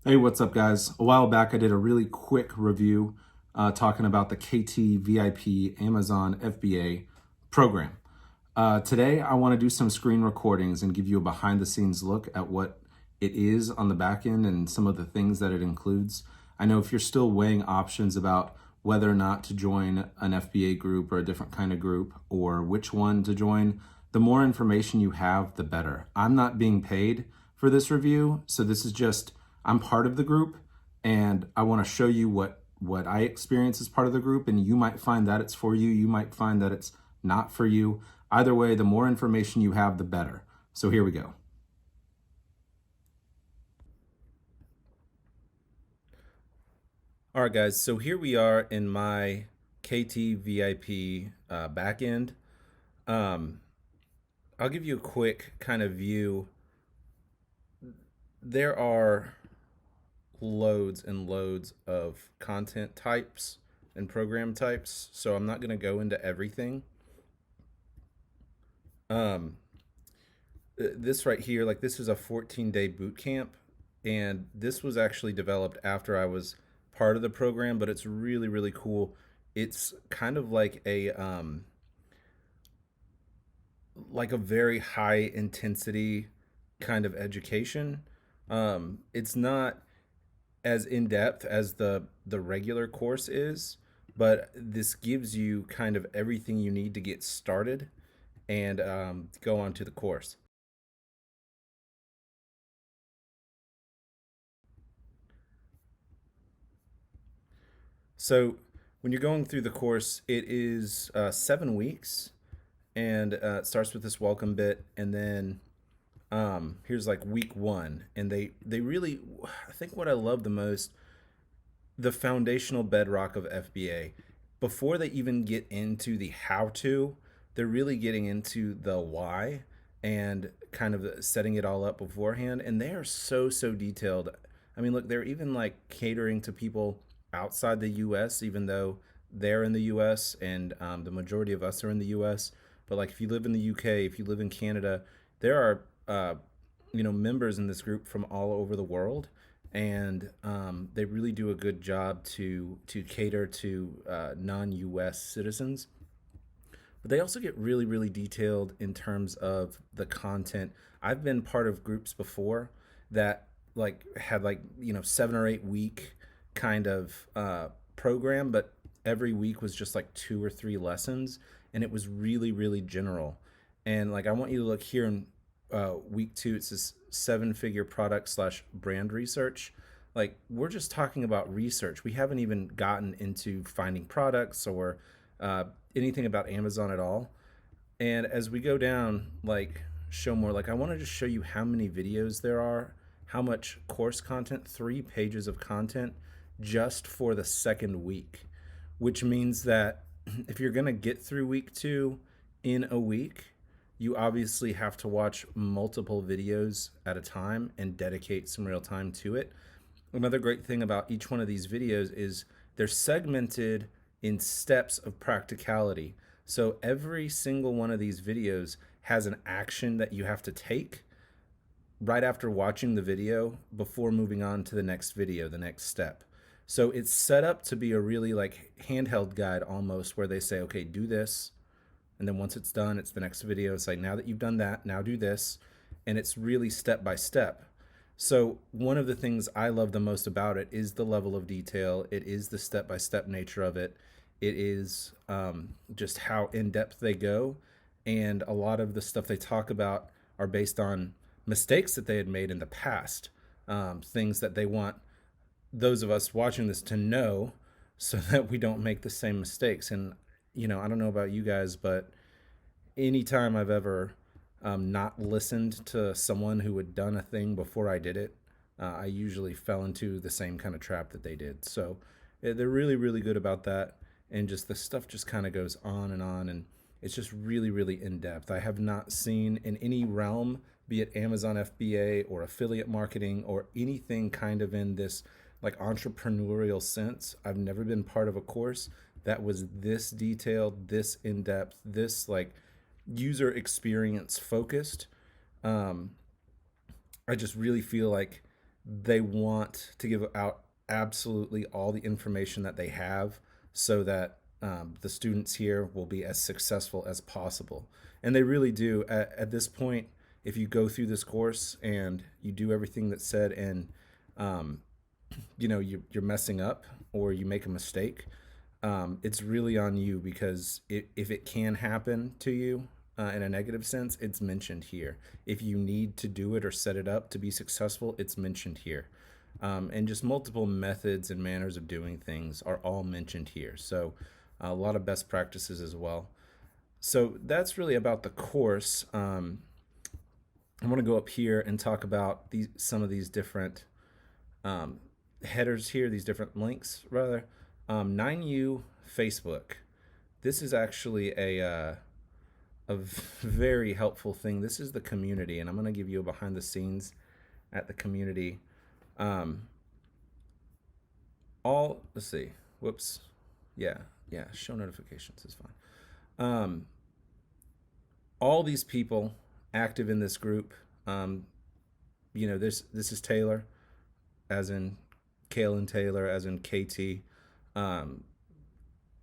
Hey, what's up, guys? A while back, I did a really quick review talking about the KT VIP Amazon FBA program. Today, I want to do some screen recordings and give you a behind the scenes look at what it is on the back end and some of the things that it includes. I know if you're still weighing options about whether or not to join an FBA group or a different kind of group or which one to join, the more information you have, the better. I'm not being paid for this review, so this is just I'm part of the group and I want to show you what I experience as part of the group, and you might find that it's for you, you might find that it's not for you. Either way, the more information you have, the better. So here we go. All right, guys, so here we are in my KT VIP backend. Um, I'll give you a quick kind of view. There are loads and loads of content types and program types, so I'm not going to go into everything. Um, this right here, like this is a 14-day boot camp, and this was actually developed after I was part of the program, but it's really, really cool. It's kind of like a very high intensity kind of education. It's not as in depth as the regular course is, but this gives you kind of everything you need to get started and go on to the course. So when you're going through the course, it is 7 weeks, and it starts with this welcome bit, and then here's like week one, and they really, I think what I love the most, the foundational bedrock of FBA. Before they even get into the how to, they're really getting into the why and kind of setting it all up beforehand. And they are so detailed. I mean, look, they're even like catering to people outside the US, even though they're in the US and the majority of us are in the US. But like if you live in the UK, if you live in Canada, there are, members in this group from all over the world, and they really do a good job to cater to non-U.S. citizens. But they also get really detailed in terms of the content. I've been part of groups before that like had 7 or 8 week kind of program, but every week was just like 2 or 3 lessons, and it was really general. And like I want you to look here in week two. It says 7-figure product slash brand research. Like we're just talking about research. We haven't even gotten into finding products or anything about Amazon at all. And as we go down, like show more, like I want to just show you how many videos there are, how much course content, 3 pages of content just for the second week, which means that if you're going to get through week two in a week, you obviously have to watch multiple videos at a time and dedicate some real time to it. Another great thing about each one of these videos is they're segmented in steps of practicality. So every single one of these videos has an action that you have to take right after watching the video before moving on to the next video, the next step. So it's set up to be a really like handheld guide almost, where they say, okay, do this. And then once it's done, it's the next video. It's like, now that you've done that, now do this. And it's really step by step. So one of the things I love the most about it is the level of detail. It is the step by step nature of it. It is just how in depth they go. And a lot of the stuff they talk about are based on mistakes that they had made in the past, things that they want those of us watching this to know so that we don't make the same mistakes. And, I don't know about you guys, but anytime I've ever not listened to someone who had done a thing before I did it, I usually fell into the same kind of trap that they did. So they're really good about that. And just the stuff just kind of goes on, and it's just really in depth. I have not seen in any realm, be it Amazon FBA or affiliate marketing or anything kind of in this like entrepreneurial sense. I've never been part of a course that was this detailed, this in depth, this like user experience focused. Um, I just really feel like they want to give out absolutely all the information that they have so that the students here will be as successful as possible. And they really do. At this point, if you go through this course and you do everything that's said, and um, you're messing up or you make a mistake, it's really on you, because if it can happen to you in a negative sense, it's mentioned here. If you need to do it or set it up to be successful, it's mentioned here. And just multiple methods and manners of doing things are all mentioned here. So a lot of best practices as well. So that's really about the course. I want to go up here and talk about some of these different um, headers here, these different links rather. 9U Facebook. This is actually a very helpful thing. This is the community, and I'm going to give you a behind the scenes at the community. Um, let's see. Whoops. Yeah. Show notifications is fine. All these people active in this group. This is Taylor, as in Kale and Taylor, as in KT. Um,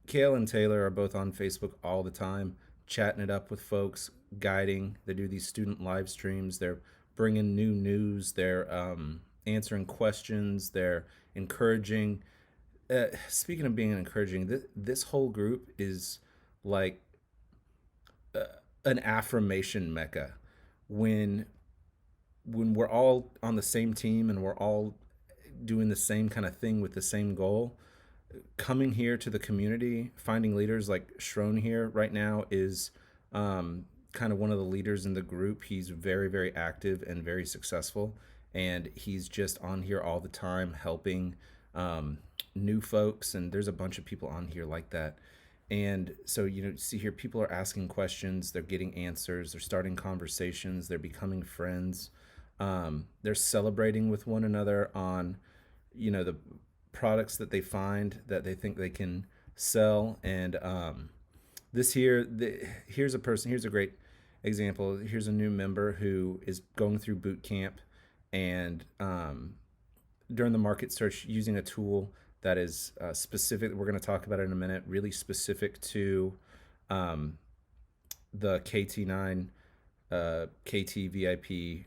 Kale and Taylor are both on Facebook all the time, chatting it up with folks, guiding. They do these student live streams. They're bringing new news. They're answering questions. They're encouraging. Speaking of being encouraging, this whole group is like uh, an affirmation mecca. When we're all on the same team and we're all doing the same kind of thing with the same goal, coming here to the community, finding leaders like Shron here right now is kind of one of the leaders in the group. He's very, very active and very successful. And he's just on here all the time helping new folks. And there's a bunch of people on here like that. And so, see here, people are asking questions, they're getting answers, they're starting conversations, they're becoming friends. They're celebrating with one another on, the products that they find that they think they can sell. And here's a great example. Here's a new member who is going through boot camp, and during the market search, using a tool that is specific. We're going to talk about it in a minute. Really specific to the KT9, KT V.I.P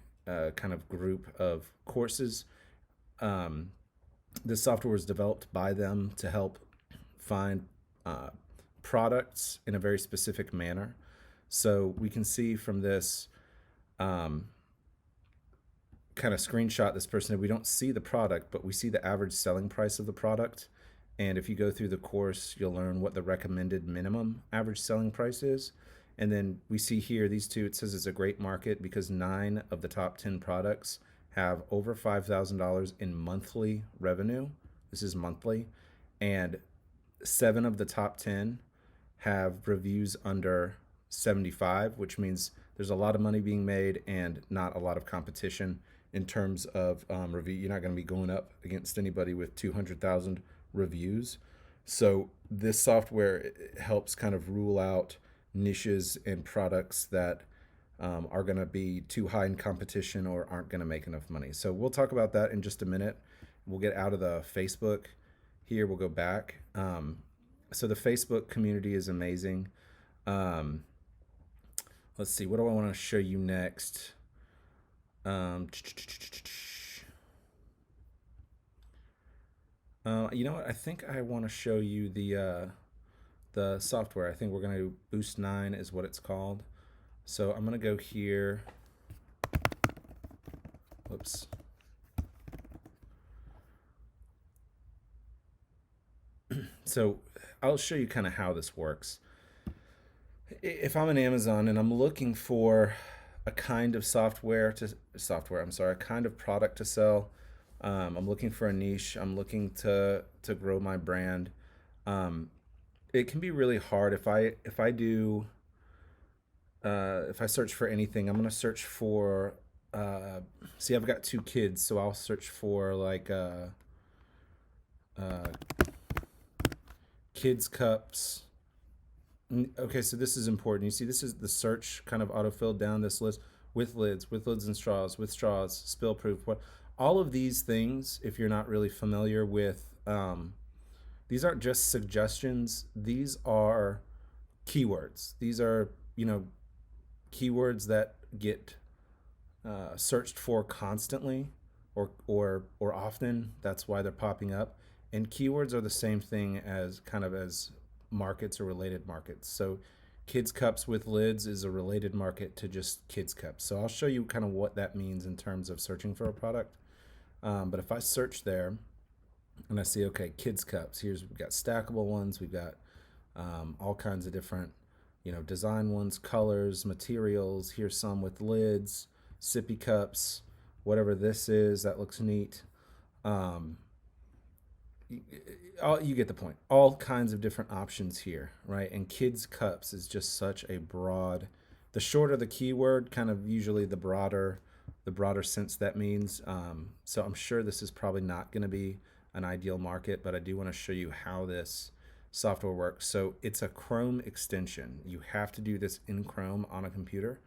kind of group of courses. This software was developed by them to help find products in a very specific manner. So we can see from this kind of screenshot this person, we don't see the product, but we see the average selling price of the product. And if you go through the course, you'll learn what the recommended minimum average selling price is. And then we see here, these two, it says it's a great market because 9 of the top 10 products have over $5,000 in monthly revenue. This is monthly. And 7 of the top 10 have reviews under 75, which means there's a lot of money being made and not a lot of competition in terms of review. You're not going to be going up against anybody with 200,000 reviews. So this software helps kind of rule out niches and products that are going to be too high in competition or aren't going to make enough money. So we'll talk about that in just a minute. We'll get out of the Facebook here. We'll go back. So the Facebook community is amazing. Let's see. What do I want to show you next? You know what? I think I want to show you the software. I think we're going to do Boost 9 is what it's called. So I'm going to go here. Whoops. So I'll show you kind of how this works. If I'm on Amazon and I'm looking for a kind of a kind of product to sell, I'm looking for a niche, I'm looking to grow my brand. It can be really hard if I do if I search for anything. I'm gonna search for see, I've got 2 kids, so I'll search for like kids cups. Okay, so this is important. You see, this is the search kind of auto-filled down this list: with lids and straws, with straws, spill proof. What? all of these things, if you're not really familiar with, these aren't just suggestions. These are keywords. These are, keywords that get searched for constantly or often. That's why they're popping up. And keywords are the same thing as kind of as markets or related markets. So kids cups with lids is a related market to just kids cups. So I'll show you kind of what that means in terms of searching for a product. But if I search there and I see, okay, kids cups, we've got stackable ones, we've got all kinds of different, design ones, colors, materials. Here's some with lids, sippy cups, whatever this is. That looks neat. Um, you get the point. All kinds of different options here, right? And kids cups is just such a broad. The shorter the keyword, kind of usually the broader sense that means. So I'm sure this is probably not going to be an ideal market, but I do want to show you how this software works. So it's a Chrome extension. You have to do this in Chrome on a computer.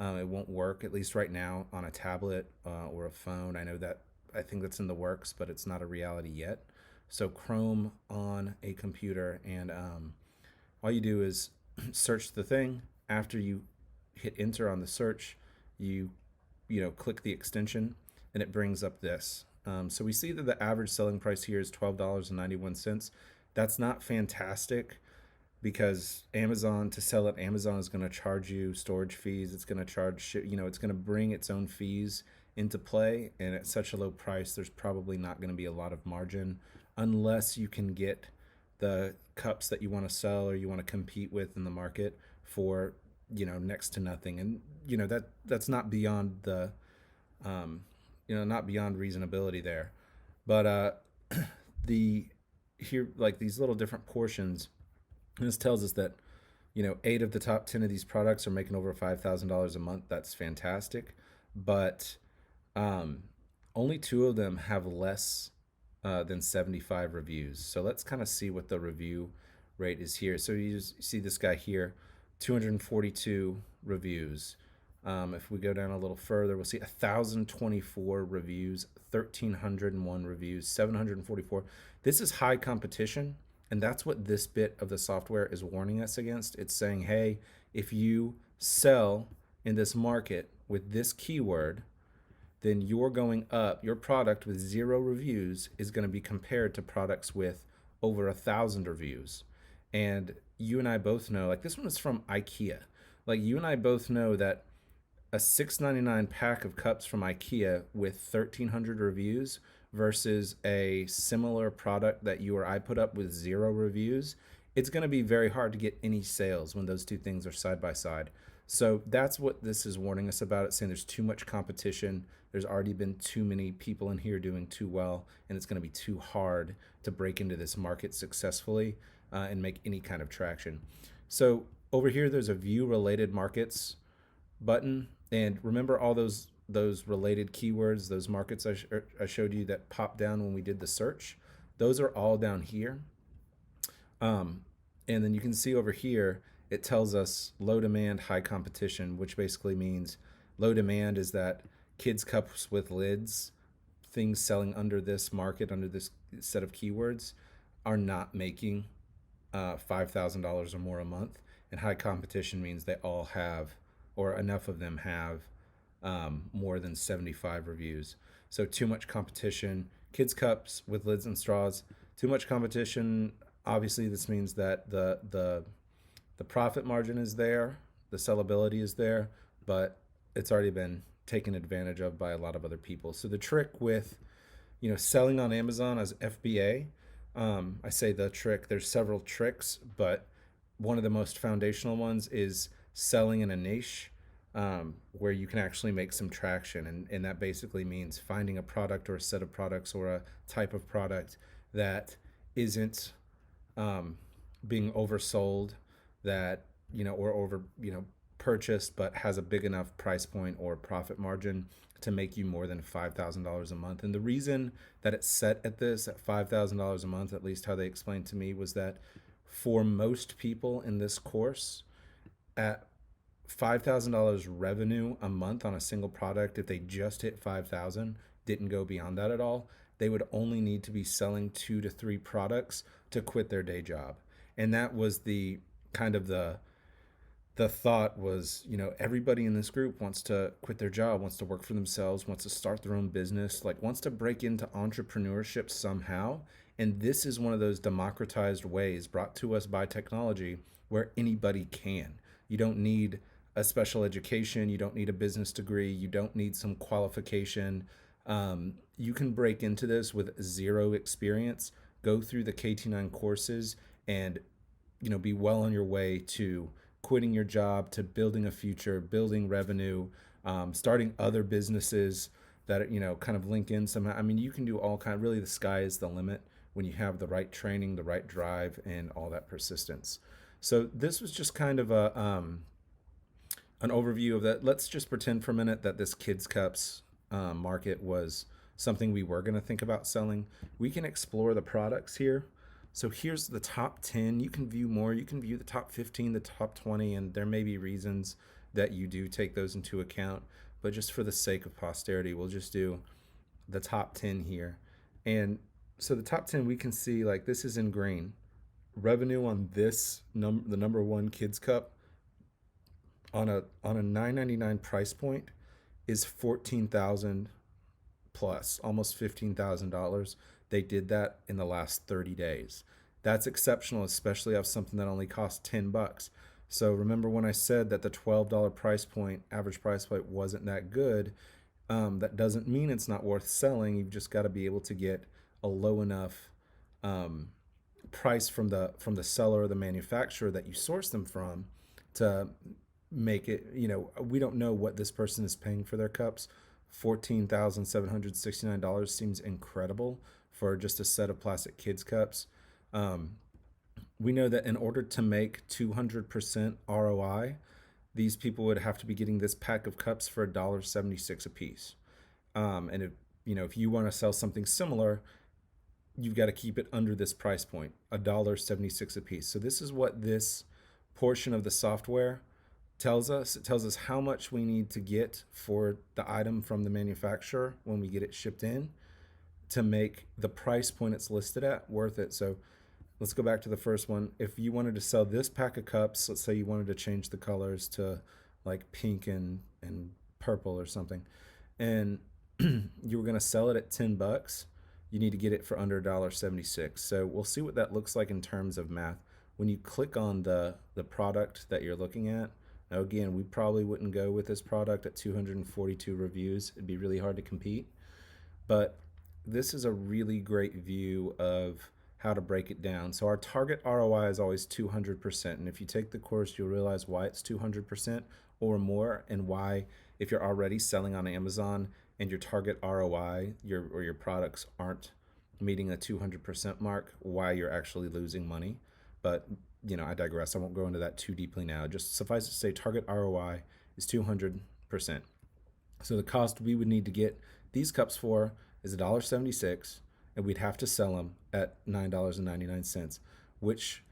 It won't work, at least right now, on a tablet or a phone. I think that's in the works, but it's not a reality yet. So Chrome on a computer, and all you do is search the thing. After you hit enter on the search, you click the extension, and it brings up this. So we see that the average selling price here is $12.91. That's not fantastic, because Amazon, to sell it, Amazon is going to charge you storage fees. It's going to charge, it's going to bring its own fees into play. And at such a low price, there's probably not going to be a lot of margin unless you can get the cups that you want to sell or you want to compete with in the market for, next to nothing. And, that's not beyond the, not beyond reasonability there. But like these little different portions, and this tells us that, 8 of the top 10 of these products are making over $5,000 a month. That's fantastic. But only 2 of them have less than 75 reviews. So let's kind of see what the review rate is here. So you just see this guy here, 242 reviews. If we go down a little further, we'll see 1,024 reviews, 1,301 reviews, 744. This is high competition. And that's what this bit of the software is warning us against. It's saying, hey, if you sell in this market with this keyword, then you're going up. Your product with 0 reviews is going to be compared to products with over 1,000 reviews. And you and I both know, like this one is from IKEA. Like you and I both know that a $6.99 pack of cups from IKEA with 1,300 reviews versus a similar product that you or I put up with 0 reviews, it's going to be very hard to get any sales when those two things are side by side. So that's what this is warning us about. It's saying there's too much competition. There's already been too many people in here doing too well, and it's going to be too hard to break into this market successfully and make any kind of traction. So over here, there's a view related markets button. And remember all those related keywords, those markets I showed you that popped down when we did the search? Those are all down here. And then you can see over here, it tells us low demand, high competition, which basically means low demand is that kids cups with lids, things selling under this market, under this set of keywords, are not making $5,000 or more a month. And high competition means they all have, or enough of them have, more than 75 reviews. So too much competition. Kids cups with lids and straws. Too much competition. Obviously, this means that the profit margin is there, the sellability is there, but it's already been taken advantage of by a lot of other people. So the trick with, selling on Amazon as FBA, I say the trick. There's several tricks, but one of the most foundational ones is selling in a niche where you can actually make some traction. And that basically means finding a product or a set of products or a type of product that isn't being oversold, that, or over, purchased, but has a big enough price point or profit margin to make you more than $5,000 a month. And the reason that it's set at this, at $5,000 a month, at least how they explained to me, was that for most people in this course, at $5,000 revenue a month on a single product, if they just hit 5,000, didn't go beyond that at all, they would only need to be selling 2 to 3 products to quit their day job. And that was the kind of the thought was, everybody in this group wants to quit their job, wants to work for themselves, wants to start their own business, like wants to break into entrepreneurship somehow. And this is one of those democratized ways brought to us by technology where anybody can. You don't need a special education, you don't need a business degree, you don't need some qualification. You can break into this with zero experience, go through the KT9 courses, and be well on your way to quitting your job, to building a future, building revenue, starting other businesses that kind of link in somehow. I mean, you can do all kind. Really, the sky is the limit when you have the right training, the right drive, and all that persistence. So this was just kind of an overview of that. Let's just pretend for a minute that this kids cups market was something we were going to think about selling. We can explore the products here. So here's the top 10. You can view more. You can view the top 15, the top 20, and there may be reasons that you do take those into account. But just for the sake of posterity, we'll just do the top 10 here. And so the top 10, we can see like this is in green. Revenue on this the number one kids cup on a $9.99 price point is 14,000 plus, almost $15,000. They did that in the last 30 days. That's exceptional, especially of something that only costs $10. So remember when I said that the $12 price point, average price point, wasn't that good? That doesn't mean it's not worth selling. You've just got to be able to get a low enough price from the seller or the manufacturer that you source them from to make it. We don't know what this person is paying for their cups. $14,769 seems incredible for just a set of plastic kids cups. We know that in order to make 200% ROI, these people would have to be getting this pack of cups for $1.76 a piece. And if you want to sell something similar, you've got to keep it under this price point, $1.76 a piece. So this is what this portion of the software tells us. It tells us how much we need to get for the item from the manufacturer when we get it shipped in to make the price point it's listed at worth it. So let's go back to the first one. If you wanted to sell this pack of cups, let's say you wanted to change the colors to like pink and purple or something, and you were going to sell it at $10, you need to get it for under $1.76. So we'll see what that looks like in terms of math. When you click on the product that you're looking at, now again, we probably wouldn't go with this product at 242 reviews. It'd be really hard to compete. But this is a really great view of how to break it down. So our target ROI is always 200%. And if you take the course, you'll realize why it's 200% or more, and why, if you're already selling on Amazon and your target ROI, your products aren't meeting a 200% mark, why you're actually losing money. But I digress. I won't go into that too deeply now. Just suffice to say, target ROI is 200%. So the cost we would need to get these cups for is $1.76, and we'd have to sell them at $9.99, which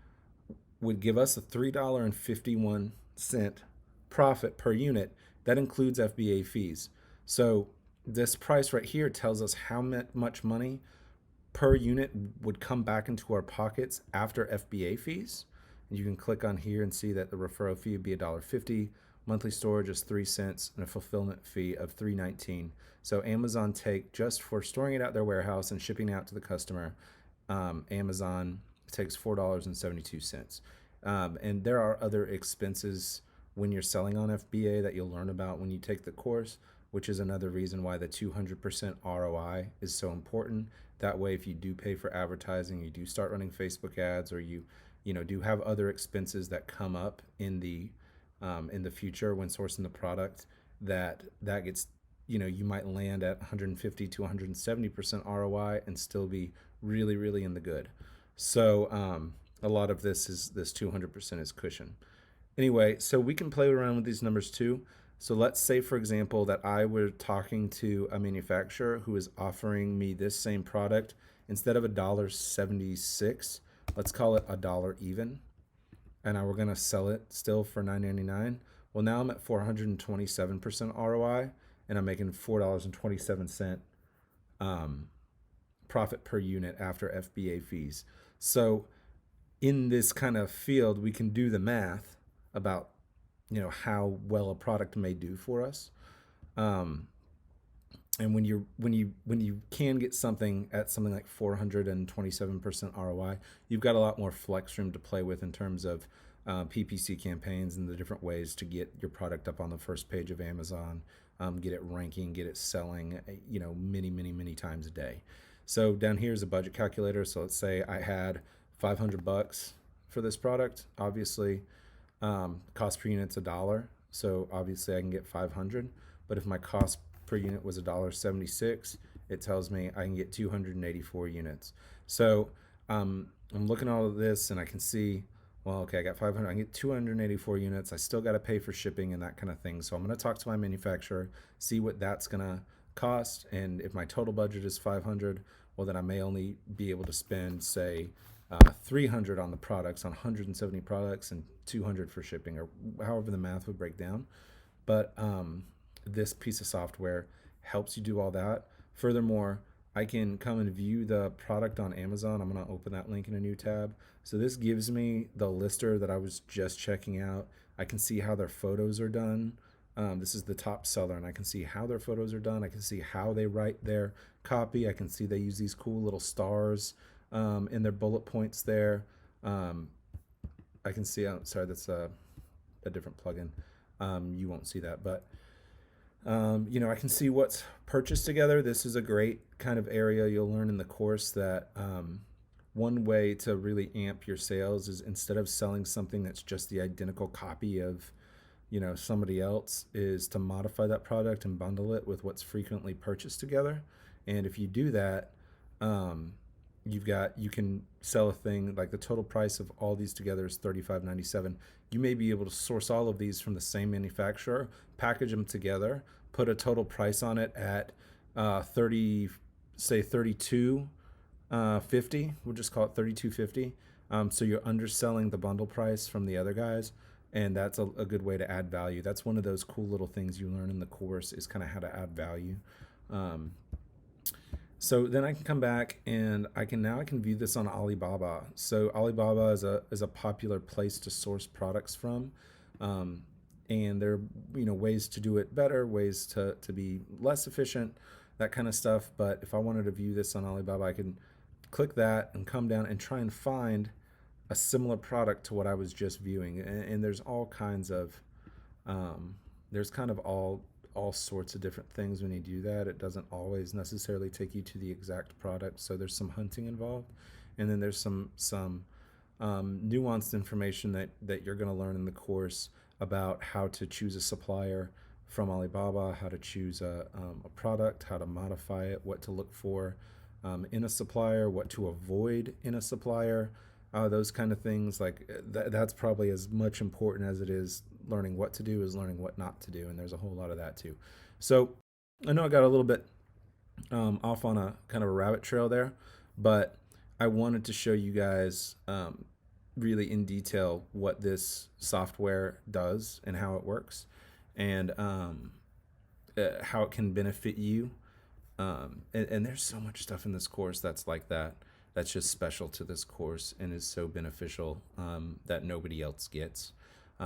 would give us a $3.51 profit per unit. That includes FBA fees. So this price right here tells us how much money per unit would come back into our pockets after FBA fees. And you can click on here and see that the referral fee would be $1.50, monthly storage is 3 cents, and a fulfillment fee of $3.19. So Amazon take, just for storing it at their warehouse and shipping out to the customer, Amazon takes $4.72. And there are other expenses when you're selling on FBA that you'll learn about when you take the course, which is another reason why the 200% ROI is so important. That way, if you do pay for advertising, you do start running Facebook ads, or you do have other expenses that come up in the future when sourcing the product, that gets, you might land at 150 to 170% ROI and still be really, really in the good. So a lot of this 200% is cushion. Anyway, so we can play around with these numbers too. So let's say, for example, that I were talking to a manufacturer who is offering me this same product. Instead of $1.76, let's call it $1 even. And now we're going to sell it still for $9.99. Well, now I'm at 427% ROI, and I'm making $4.27 profit per unit after FBA fees. So in this kind of field, we can do the math about how well a product may do for us. Um, and when you can get something at something like 427% ROI, you've got a lot more flex room to play with in terms of PPC campaigns and the different ways to get your product up on the first page of Amazon, get it ranking, get it selling, many times a day. So down here is a budget calculator. So let's say I had $500 for this product. Obviously, cost per unit's $1. So obviously I can get 500. But if my cost per unit was $1.76, it tells me I can get 284 units. So I'm looking at all of this and I can see, well, okay, I got 500, I can get 284 units. I still got to pay for shipping and that kind of thing. So I'm going to talk to my manufacturer, see what that's going to cost. And if my total budget is 500, well, then I may only be able to spend, say, 300 on the products, on 170 products, and 200 for shipping, or however the math would break down. But this piece of software helps you do all that. Furthermore, I can come and view the product on Amazon. I'm going to open that link in a new tab. So this gives me the lister that I was just checking out. I can see how their photos are done. This is the top seller, and I can see how their photos are done. I can see how they write their copy. I can see they use these cool little stars in their bullet points there. I can see, sorry, that's a different plugin. You won't see that, but I can see what's purchased together. This is a great kind of area you'll learn in the course that one way to really amp your sales is, instead of selling something that's just the identical copy of somebody else, is to modify that product and bundle it with what's frequently purchased together. And if you do that, you can sell a thing like the total price of all these together is $35.97. You may be able to source all of these from the same manufacturer, package them together, put a total price on it at 32.50. We'll just call it $32.50. So you're underselling the bundle price from the other guys, and that's a good way to add value. That's one of those cool little things you learn in the course, is kind of how to add value. So then I can come back and I can view this on Alibaba. So Alibaba is a popular place to source products from, and there are ways to do it better, ways to be less efficient, that kind of stuff. But if I wanted to view this on Alibaba, I can click that and come down and try and find a similar product to what I was just viewing. And there's all kinds of there's kind of all sorts of different things when you do that. It doesn't always necessarily take you to the exact product, so there's some hunting involved, and then there's some nuanced information that you're going to learn in the course about how to choose a supplier from Alibaba, how to choose a product, how to modify it, what to look for in a supplier, what to avoid in a supplier, those kind of things. Like that's probably as much important as it is learning what to do is learning what not to do, and there's a whole lot of that too. So I know I got a little bit off on a kind of a rabbit trail there, but I wanted to show you guys really in detail what this software does and how it works, and how it can benefit you. And there's so much stuff in this course that's like that. That's just special to this course and is so beneficial that nobody else gets.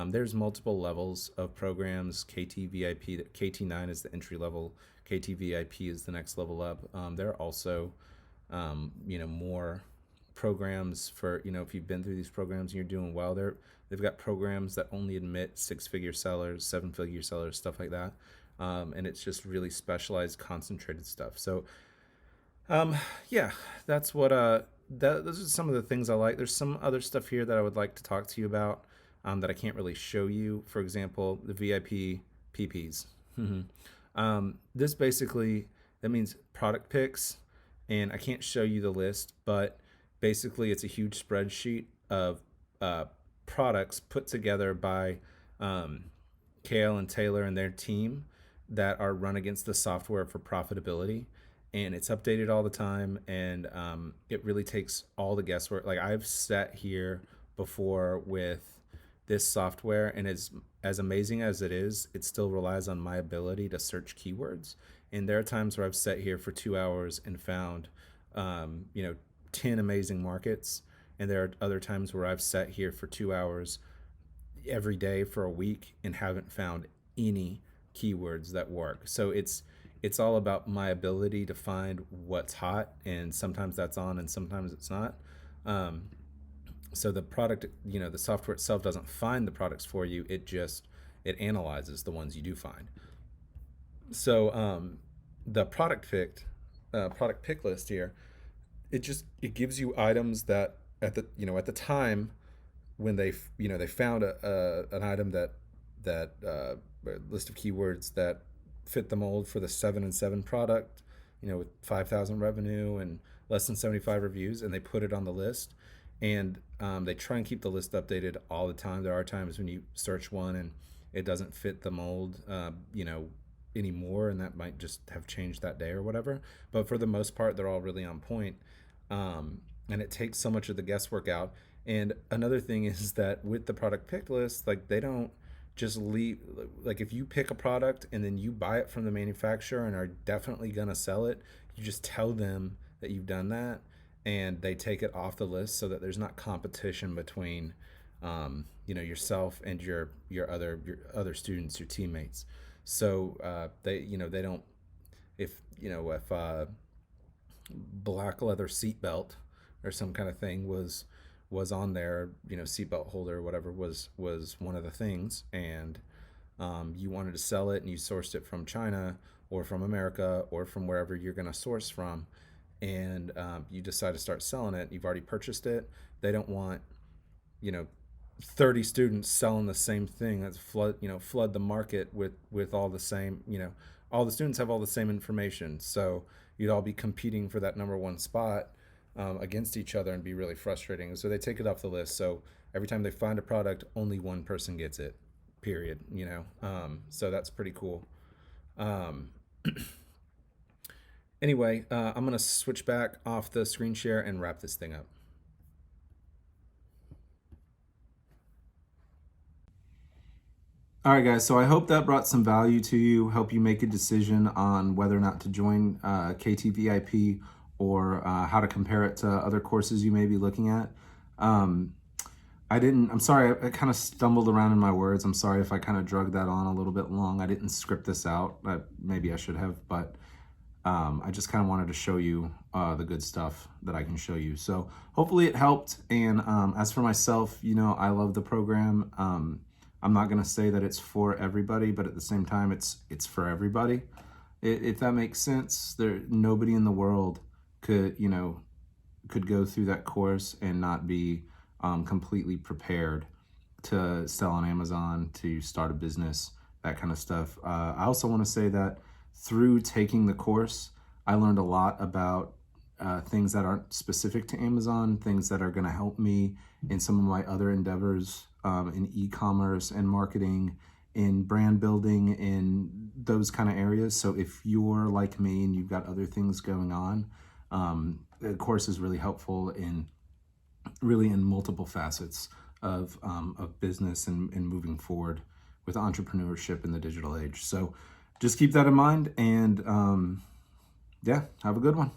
There's multiple levels of programs. KT V.I.P, KT9 is the entry level. KT V.I.P is the next level up. There are also, more programs for, if you've been through these programs and you're doing well, they've got programs that only admit 6-figure sellers, 7-figure sellers, stuff like that. And it's just really specialized, concentrated stuff. So, yeah, that's what, those are some of the things I like. There's some other stuff here that I would like to talk to you about. That I can't really show you. For example, the V.I.P PPs. This basically, that means product picks, and I can't show you the list, but basically it's a huge spreadsheet of products put together by Kale and Taylor and their team that are run against the software for profitability. And it's updated all the time, and it really takes all the guesswork. Like, I've sat here before with this software, and as amazing as it is, it still relies on my ability to search keywords. And there are times where I've sat here for 2 hours and found, you know, 10 amazing markets. And there are other times where I've sat here for 2 hours every day for a week and haven't found any keywords that work. So it's all about my ability to find what's hot, and sometimes that's on and sometimes it's not. Um, so the product, you know, the software itself doesn't find the products for you. It analyzes the ones you do find. So the product pick list here, it gives you items that at the at the time when they found an item that list of keywords that fit the mold for the 7 and 7 product, with 5,000 revenue and less than 75 reviews, and they put it on the list. And they try and keep the list updated all the time. There are times when you search one and it doesn't fit the mold, anymore, and that might just have changed that day or whatever. But for the most part, they're all really on point. And it takes so much of the guesswork out. And another thing is that with the product pick list, like, they don't just leave, like, if you pick a product and then you buy it from the manufacturer and are definitely going to sell it, you just tell them that you've done that, and they take it off the list so that there's not competition between yourself and your other students, your teammates. So they don't, if black leather seatbelt or some kind of thing was on there, seatbelt holder or whatever was one of the things, and you wanted to sell it and you sourced it from China or from America or from wherever you're going to source from, and you decide to start selling it, you've already purchased it. They don't want, you know 30 students selling the same thing. That's flood the market with all the same, all the students have all the same information, so you'd all be competing for that number one spot against each other, and be really frustrating. So they take it off the list. So every time they find a product, only one person gets it, period. So that's pretty cool. um, anyway, I'm gonna switch back off the screen share and wrap this thing up. All right, guys, so I hope that brought some value to you, help you make a decision on whether or not to join KT V.I.P, or how to compare it to other courses you may be looking at. I'm sorry, I kind of stumbled around in my words. I'm sorry if I kind of drug that on a little bit long. I didn't script this out. Maybe I should have, but I just kind of wanted to show you the good stuff that I can show you. So hopefully it helped. And as for myself, I love the program. I'm not going to say that it's for everybody, but at the same time, it's for everybody. If that makes sense. Nobody in the world could go through that course and not be completely prepared to sell on Amazon, to start a business, that kind of stuff. I also want to say that through taking the course, I learned a lot about things that aren't specific to Amazon, things that are going to help me in some of my other endeavors, in e-commerce and marketing, in brand building, in those kind of areas. So if you're like me and you've got other things going on, the course is really helpful in multiple facets of business and moving forward with entrepreneurship in the digital age. So just keep that in mind, and yeah, have a good one.